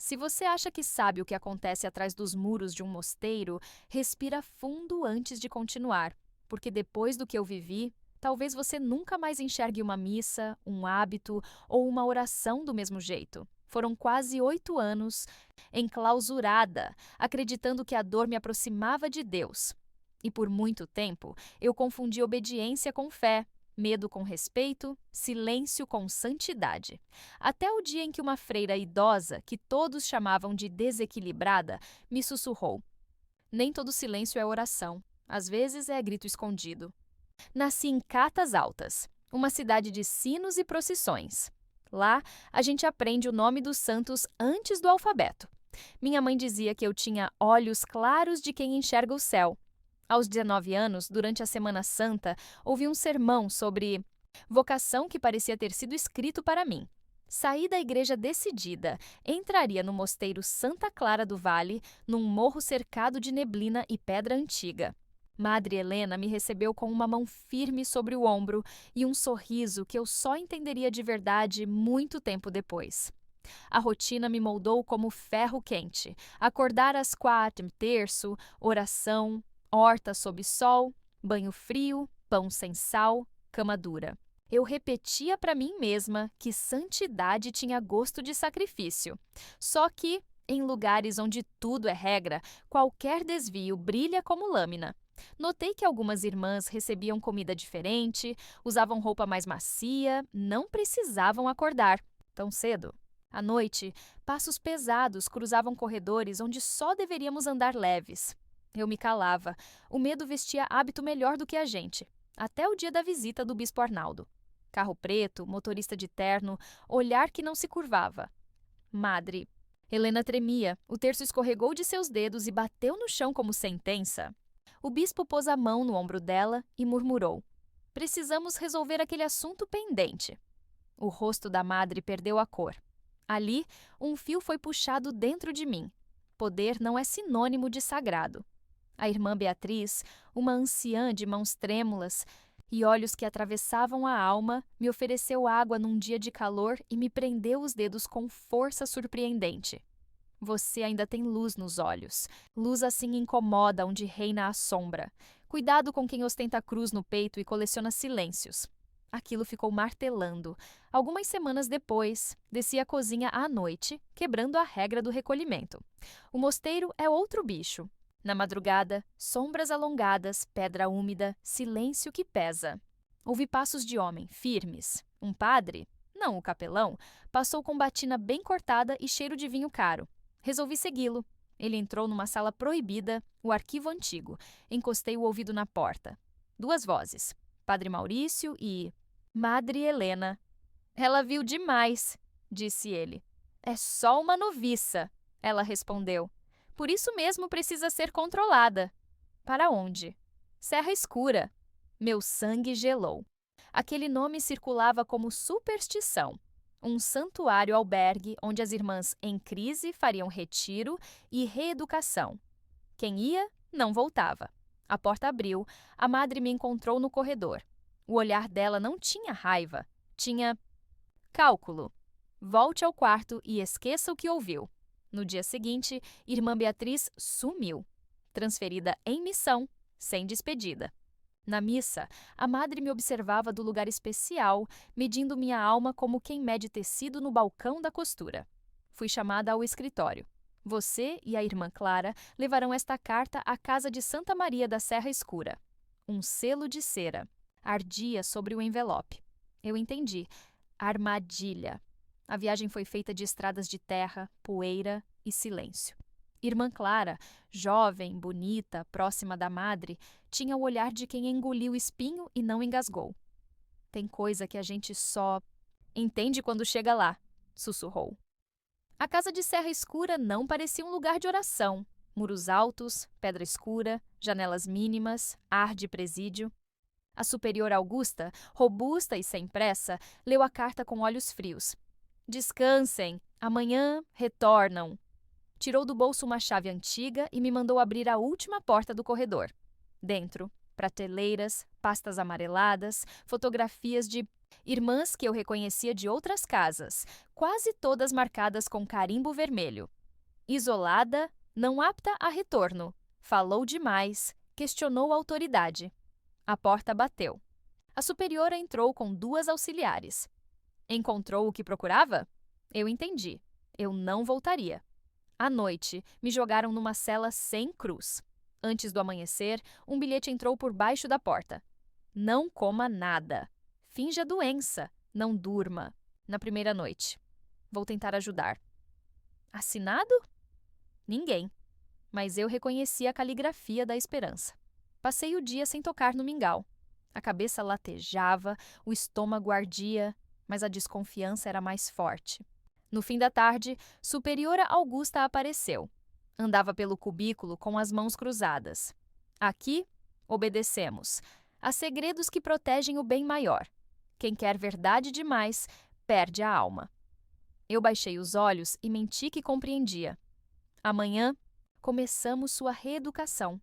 Se você acha que sabe o que acontece atrás dos muros de um mosteiro, respira fundo antes de continuar, porque depois do que eu vivi, talvez você nunca mais enxergue uma missa, um hábito ou uma oração do mesmo jeito. Foram quase 8 anos enclausurada, acreditando que a dor me aproximava de Deus. E por muito tempo, eu confundi obediência com fé, medo com respeito, silêncio com santidade. Até o dia em que uma freira idosa, que todos chamavam de desequilibrada, me sussurrou: nem todo silêncio é oração, às vezes é grito escondido. Nasci em Catas Altas, uma cidade de sinos e procissões. Lá, a gente aprende o nome dos santos antes do alfabeto. Minha mãe dizia que eu tinha olhos claros de quem enxerga o céu. Aos 19 anos, durante a Semana Santa, ouvi um sermão sobre vocação que parecia ter sido escrito para mim. Saí da igreja decidida, entraria no mosteiro Santa Clara do Vale, num morro cercado de neblina e pedra antiga. Madre Helena me recebeu com uma mão firme sobre o ombro e um sorriso que eu só entenderia de verdade muito tempo depois. A rotina me moldou como ferro quente. Acordar às 4, terço, oração, horta sob sol, banho frio, pão sem sal, cama dura. Eu repetia para mim mesma que santidade tinha gosto de sacrifício. Só que, em lugares onde tudo é regra, qualquer desvio brilha como lâmina. Notei que algumas irmãs recebiam comida diferente, usavam roupa mais macia, não precisavam acordar tão cedo. À noite, passos pesados cruzavam corredores onde só deveríamos andar leves. Eu me calava. O medo vestia hábito melhor do que a gente. Até o dia da visita do Bispo Arnaldo. Carro preto, motorista de terno, olhar que não se curvava. Madre. Helena tremia. O terço escorregou de seus dedos e bateu no chão como sentença. O bispo pôs a mão no ombro dela e murmurou: precisamos resolver aquele assunto pendente. O rosto da madre perdeu a cor. Ali, um fio foi puxado dentro de mim. Poder não é sinônimo de sagrado. A irmã Beatriz, uma anciã de mãos trêmulas e olhos que atravessavam a alma, me ofereceu água num dia de calor e me prendeu os dedos com força surpreendente. Você ainda tem luz nos olhos. Luz assim incomoda onde reina a sombra. Cuidado com quem ostenta a cruz no peito e coleciona silêncios. Aquilo ficou martelando. Algumas semanas depois, desci à cozinha à noite, quebrando a regra do recolhimento. O mosteiro é outro bicho. Na madrugada, sombras alongadas, pedra úmida, silêncio que pesa. Ouvi passos de homem, firmes. Um padre, não o capelão, passou com batina bem cortada e cheiro de vinho caro. Resolvi segui-lo. Ele entrou numa sala proibida, o arquivo antigo. Encostei o ouvido na porta. 2 vozes. Padre Maurício e Madre Helena. Ela viu demais, disse ele. É só uma noviça, ela respondeu. Por isso mesmo precisa ser controlada. Para onde? Serra Escura. Meu sangue gelou. Aquele nome circulava como superstição. Um santuário-albergue onde as irmãs em crise fariam retiro e reeducação. Quem ia, não voltava. A porta abriu, a madre me encontrou no corredor. O olhar dela não tinha raiva, tinha cálculo. Volte ao quarto e esqueça o que ouviu. No dia seguinte, irmã Beatriz sumiu, transferida em missão, sem despedida. Na missa, a madre me observava do lugar especial, medindo minha alma como quem mede tecido no balcão da costura. Fui chamada ao escritório. Você e a irmã Clara levarão esta carta à casa de Santa Maria da Serra Escura. Um selo de cera. Ardia sobre o envelope. Eu entendi. Armadilha. A viagem foi feita de estradas de terra, poeira e silêncio. Irmã Clara, jovem, bonita, próxima da madre, tinha o olhar de quem engoliu espinho e não engasgou. Tem coisa que a gente só entende quando chega lá, sussurrou. A casa de Serra Escura não parecia um lugar de oração. Muros altos, pedra escura, janelas mínimas, ar de presídio. A superior Augusta, robusta e sem pressa, leu a carta com olhos frios. Descansem, amanhã retornam. Tirou do bolso uma chave antiga e me mandou abrir a última porta do corredor. Dentro, prateleiras, pastas amareladas, fotografias de irmãs que eu reconhecia de outras casas, quase todas marcadas com carimbo vermelho. Isolada, não apta a retorno. Falou demais, questionou a autoridade. A porta bateu. A superiora entrou com 2 auxiliares. Encontrou o que procurava? Eu entendi. Eu não voltaria. À noite, me jogaram numa cela sem cruz. Antes do amanhecer, um bilhete entrou por baixo da porta. Não coma nada. Finja doença. Não durma. Na primeira noite. Vou tentar ajudar. Assinado? Ninguém. Mas eu reconheci a caligrafia da esperança. Passei o dia sem tocar no mingau. A cabeça latejava, o estômago ardia, mas a desconfiança era mais forte. No fim da tarde, Superiora Augusta apareceu. Andava pelo cubículo com as mãos cruzadas. Aqui, obedecemos. Há segredos que protegem o bem maior. Quem quer verdade demais, perde a alma. Eu baixei os olhos e menti que compreendia. Amanhã, começamos sua reeducação.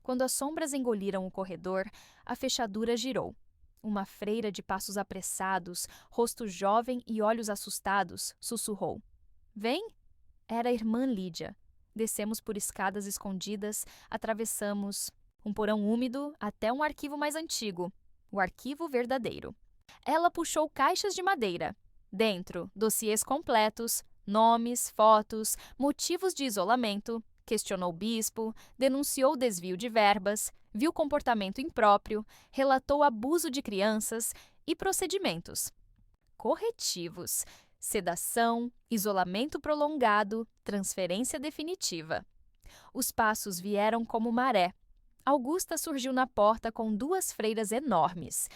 Quando as sombras engoliram o corredor, a fechadura girou. Uma freira de passos apressados, rosto jovem e olhos assustados, sussurrou. Vem? Era a irmã Lídia. Descemos por escadas escondidas, atravessamos um porão úmido até um arquivo mais antigo, o arquivo verdadeiro. Ela puxou caixas de madeira. Dentro, dossiês completos, nomes, fotos, motivos de isolamento, questionou o bispo, denunciou desvio de verbas, viu comportamento impróprio, relatou abuso de crianças e procedimentos. Corretivos, sedação, isolamento prolongado, transferência definitiva. Os passos vieram como maré. Augusta surgiu na porta com 2 freiras enormes.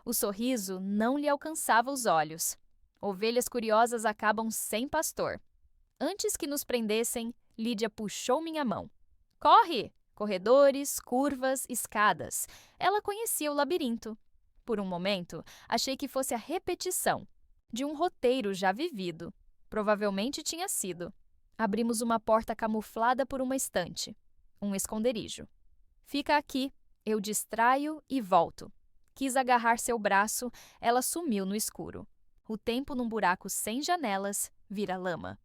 O sorriso não lhe alcançava os olhos. Ovelhas curiosas acabam sem pastor. Antes que nos prendessem, Lídia puxou minha mão. Corre! Corredores, curvas, escadas. Ela conhecia o labirinto. Por um momento, achei que fosse a repetição de um roteiro já vivido. Provavelmente tinha sido. Abrimos uma porta camuflada por uma estante. Um esconderijo. Fica aqui. Eu distraio e volto. Quis agarrar seu braço, ela sumiu no escuro. O tempo num buraco sem janelas vira lama.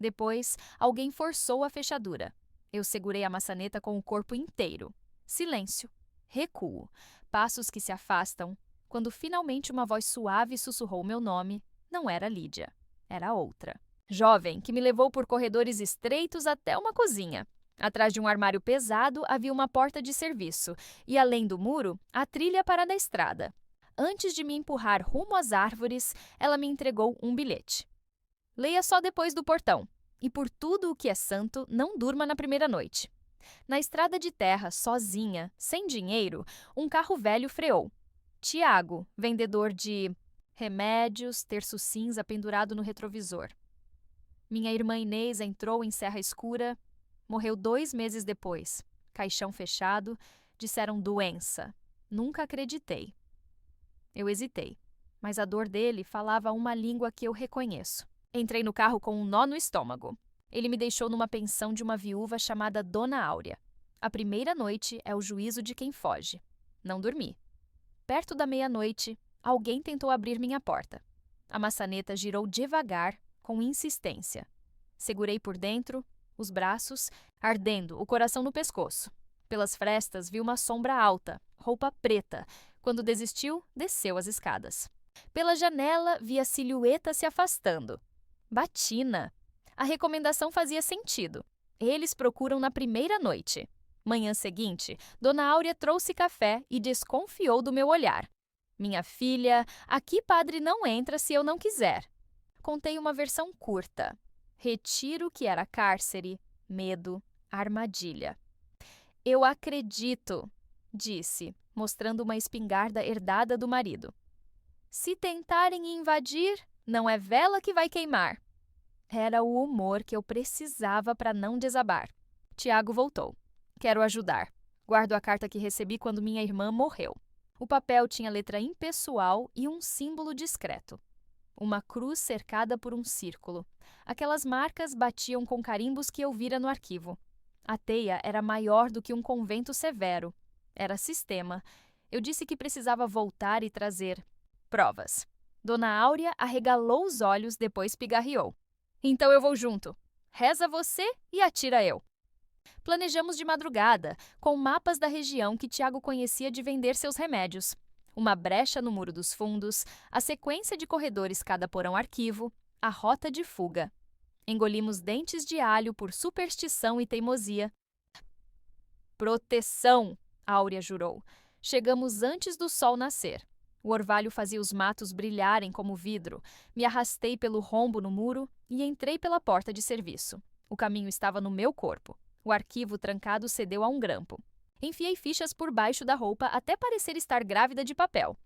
Depois, alguém forçou a fechadura. Eu segurei a maçaneta com o corpo inteiro. Silêncio. Recuo. Passos que se afastam. Quando finalmente uma voz suave sussurrou meu nome, não era Lídia. Era outra. Jovem, que me levou por corredores estreitos até uma cozinha. Atrás de um armário pesado havia uma porta de serviço e, além do muro, a trilha para a da estrada. Antes de me empurrar rumo às árvores, ela me entregou um bilhete. Leia só depois do portão. E por tudo o que é santo, não durma na primeira noite. Na estrada de terra, sozinha, sem dinheiro, um carro velho freou. Tiago, vendedor de remédios, terço cinza pendurado no retrovisor. Minha irmã Inês entrou em Serra Escura, morreu 2 meses depois. Caixão fechado, disseram doença. Nunca acreditei. Eu hesitei, mas a dor dele falava uma língua que eu reconheço. Entrei no carro com um nó no estômago. Ele me deixou numa pensão de uma viúva chamada Dona Áurea. A primeira noite é o juízo de quem foge. Não dormi. Perto da meia-noite, alguém tentou abrir minha porta. A maçaneta girou devagar, com insistência. Segurei por dentro, os braços, ardendo, o coração no pescoço. Pelas frestas vi uma sombra alta, roupa preta. Quando desistiu, desceu as escadas. Pela janela vi a silhueta se afastando. Batina. A recomendação fazia sentido. Eles procuram na primeira noite. Manhã seguinte, Dona Áurea trouxe café e desconfiou do meu olhar. Minha filha, aqui padre não entra se eu não quiser. Contei uma versão curta. Retiro que era cárcere, medo, armadilha. Eu acredito, disse, mostrando uma espingarda herdada do marido. Se tentarem invadir, não é vela que vai queimar. Era o humor que eu precisava para não desabar. Tiago voltou. Quero ajudar. Guardo a carta que recebi quando minha irmã morreu. O papel tinha letra impessoal e um símbolo discreto. Uma cruz cercada por um círculo. Aquelas marcas batiam com carimbos que eu vira no arquivo. A teia era maior do que um convento severo. Era sistema. Eu disse que precisava voltar e trazer provas. Dona Áurea arregalou os olhos, depois pigarreou. Então eu vou junto. Reza você e atira eu. Planejamos de madrugada, com mapas da região que Tiago conhecia de vender seus remédios. Uma brecha no muro dos fundos, a sequência de corredores cada porão arquivo, a rota de fuga. Engolimos dentes de alho por superstição e teimosia. Proteção, Áurea jurou. Chegamos antes do sol nascer. O orvalho fazia os matos brilharem como vidro. Me arrastei pelo rombo no muro e entrei pela porta de serviço. O caminho estava no meu corpo. O arquivo trancado cedeu a um grampo. Enfiei fichas por baixo da roupa até parecer estar grávida de papel.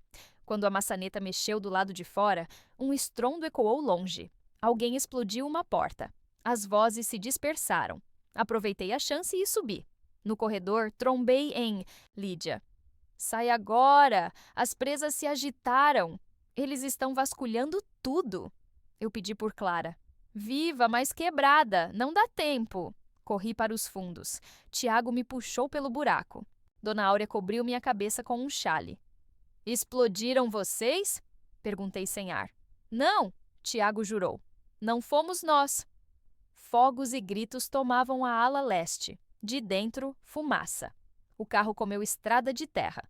Quando a maçaneta mexeu do lado de fora, um estrondo ecoou longe. Alguém explodiu uma porta. As vozes se dispersaram. Aproveitei a chance e subi. No corredor, trombei em Lídia. Sai agora! As presas se agitaram. Eles estão vasculhando tudo. Eu pedi por Clara. Viva, mas quebrada, não dá tempo. Corri para os fundos. Tiago me puxou pelo buraco. Dona Áurea cobriu minha cabeça com um xale. Explodiram vocês? Perguntei sem ar. Não, Tiago jurou. Não fomos nós. Fogos e gritos tomavam a ala leste. De dentro, fumaça. O carro comeu estrada de terra.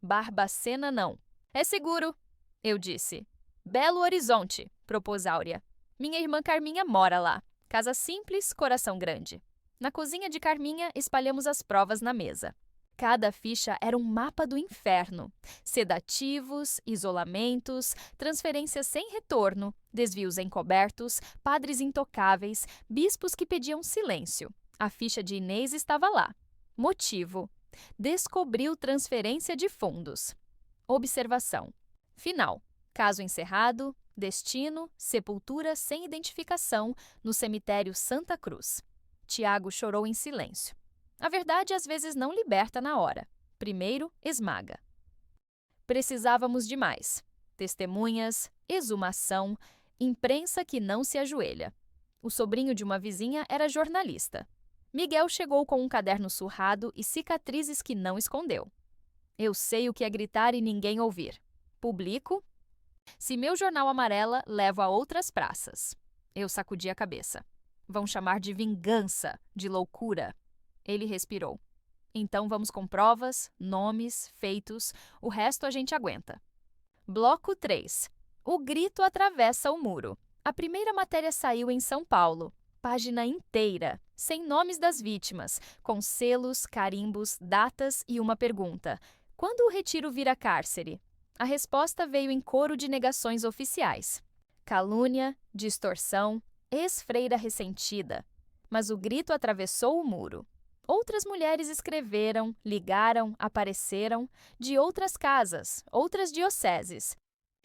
Barbacena não. É seguro, eu disse. Belo Horizonte, propôs Áurea. Minha irmã Carminha mora lá. Casa simples, coração grande. Na cozinha de Carminha, espalhamos as provas na mesa. Cada ficha era um mapa do inferno. Sedativos, isolamentos, transferências sem retorno, desvios encobertos, padres intocáveis, bispos que pediam silêncio. A ficha de Inês estava lá. Motivo: descobriu transferência de fundos. Observação. Final. Caso encerrado. Destino: sepultura sem identificação no cemitério Santa Cruz. Tiago chorou em silêncio. A verdade às vezes não liberta na hora. Primeiro, esmaga. Precisávamos de mais. Testemunhas, exumação, imprensa que não se ajoelha. O sobrinho de uma vizinha era jornalista. Miguel chegou com um caderno surrado e cicatrizes que não escondeu. Eu sei o que é gritar e ninguém ouvir. Publico? Se meu jornal amarela, levo a outras praças. Eu sacudi a cabeça. Vão chamar de vingança, de loucura. Ele respirou. Então vamos com provas, nomes, feitos, o resto a gente aguenta. Bloco 3. O grito atravessa o muro. A primeira matéria saiu em São Paulo. Página inteira, sem nomes das vítimas, com selos, carimbos, datas e uma pergunta. Quando o retiro vira cárcere? A resposta veio em coro de negações oficiais. Calúnia, distorção, ex-freira ressentida. Mas o grito atravessou o muro. Outras mulheres escreveram, ligaram, apareceram, de outras casas, outras dioceses.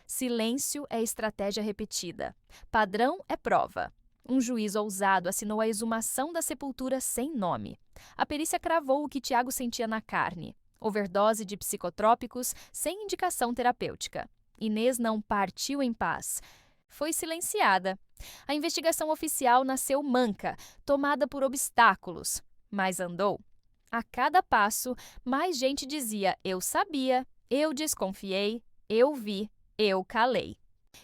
Silêncio é estratégia repetida. Padrão é prova. Um juiz ousado assinou a exumação da sepultura sem nome. A perícia cravou o que Tiago sentia na carne. Overdose de psicotrópicos sem indicação terapêutica. Inês não partiu em paz. Foi silenciada. A investigação oficial nasceu manca, tomada por obstáculos. Mas andou. A cada passo, mais gente dizia: eu sabia, eu desconfiei, eu vi, eu calei.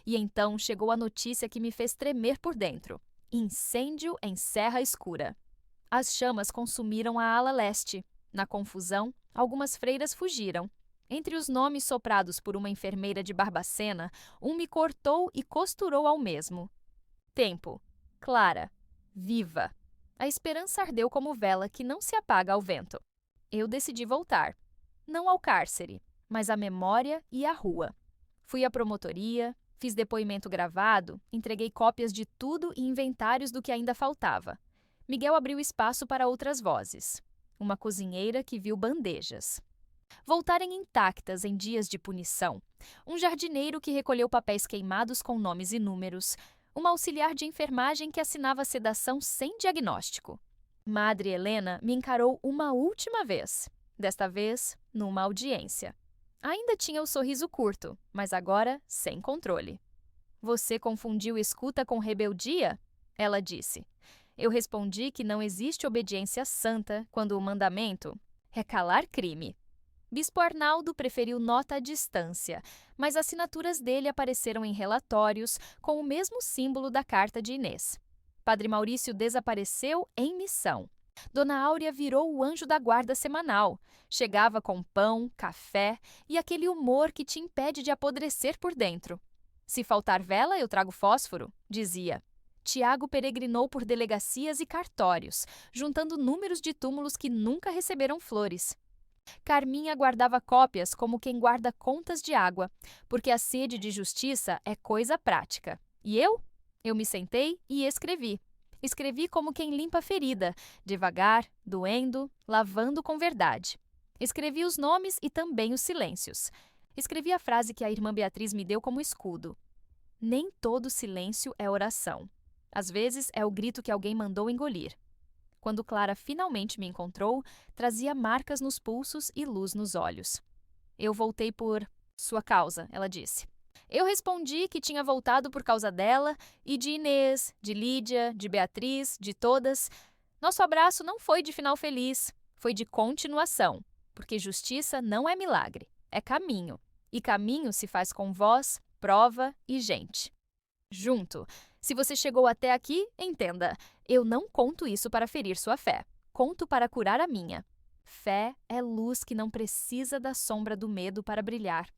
E então chegou a notícia que me fez tremer por dentro. Incêndio em Serra Escura. As chamas consumiram a ala leste. Na confusão, algumas freiras fugiram. Entre os nomes soprados por uma enfermeira de Barbacena, um me cortou e costurou ao mesmo. Tempo. Clara. Viva. A esperança ardeu como vela que não se apaga ao vento. Eu decidi voltar. Não ao cárcere, mas à memória e à rua. Fui à promotoria, fiz depoimento gravado, entreguei cópias de tudo e inventários do que ainda faltava. Miguel abriu espaço para outras vozes. Uma cozinheira que viu bandejas voltarem intactas em dias de punição. Um jardineiro que recolheu papéis queimados com nomes e números. Uma auxiliar de enfermagem que assinava sedação sem diagnóstico. Madre Helena me encarou uma última vez. Desta vez, numa audiência. Ainda tinha o sorriso curto, mas agora sem controle. Você confundiu escuta com rebeldia? Ela disse. Eu respondi que não existe obediência santa quando o mandamento é calar crime. Bispo Arnaldo preferiu nota à distância, mas assinaturas dele apareceram em relatórios com o mesmo símbolo da carta de Inês. Padre Maurício desapareceu em missão. Dona Áurea virou o anjo da guarda semanal. Chegava com pão, café e aquele humor que te impede de apodrecer por dentro. Se faltar vela, eu trago fósforo, dizia. Tiago peregrinou por delegacias e cartórios, juntando números de túmulos que nunca receberam flores. Carminha guardava cópias como quem guarda contas de água, porque a sede de justiça é coisa prática. E eu? Eu me sentei e escrevi. Escrevi como quem limpa a ferida, devagar, doendo, lavando com verdade. Escrevi os nomes e também os silêncios. Escrevi a frase que a irmã Beatriz me deu como escudo. Nem todo silêncio é oração. Às vezes é o grito que alguém mandou engolir. Quando Clara finalmente me encontrou, trazia marcas nos pulsos e luz nos olhos. Eu voltei por sua causa, ela disse. Eu respondi que tinha voltado por causa dela e de Inês, de Lídia, de Beatriz, de todas. Nosso abraço não foi de final feliz, foi de continuação, porque justiça não é milagre, é caminho. E caminho se faz com voz, prova e gente. Junto. Se você chegou até aqui, entenda, eu não conto isso para ferir sua fé. Conto para curar a minha. Fé é luz que não precisa da sombra do medo para brilhar.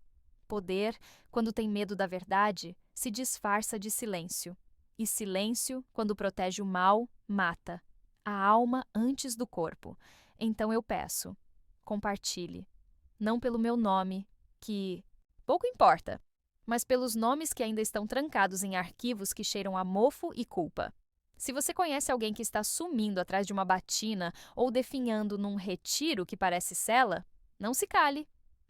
Poder, quando tem medo da verdade, se disfarça de silêncio. E silêncio, quando protege o mal, mata. A alma antes do corpo. Então eu peço, compartilhe. Não pelo meu nome, que pouco importa, mas pelos nomes que ainda estão trancados em arquivos que cheiram a mofo e culpa. Se você conhece alguém que está sumindo atrás de uma batina ou definhando num retiro que parece cela, não se cale.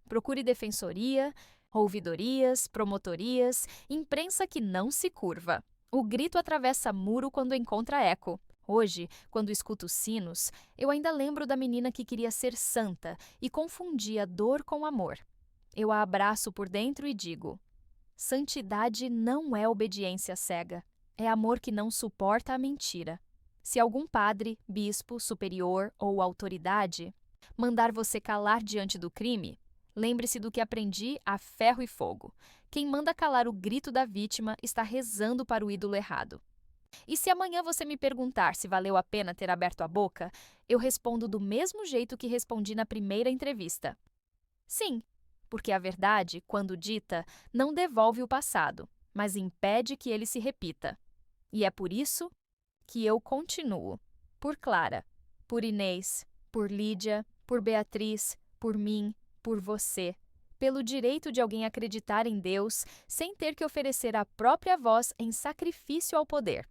Procure defensoria, ouvidorias, promotorias, imprensa que não se curva. O grito atravessa muro quando encontra eco. Hoje, quando escuto sinos, eu ainda lembro da menina que queria ser santa e confundia dor com amor. Eu a abraço por dentro e digo: santidade não é obediência cega, é amor que não suporta a mentira. Se algum padre, bispo, superior ou autoridade mandar você calar diante do crime, lembre-se do que aprendi a ferro e fogo. Quem manda calar o grito da vítima está rezando para o ídolo errado. E se amanhã você me perguntar se valeu a pena ter aberto a boca, eu respondo do mesmo jeito que respondi na primeira entrevista. Sim. Porque a verdade, quando dita, não devolve o passado, mas impede que ele se repita. E é por isso que eu continuo. Por Clara, por Inês, por Lídia, por Beatriz, por mim, por você. Pelo direito de alguém acreditar em Deus sem ter que oferecer a própria voz em sacrifício ao poder.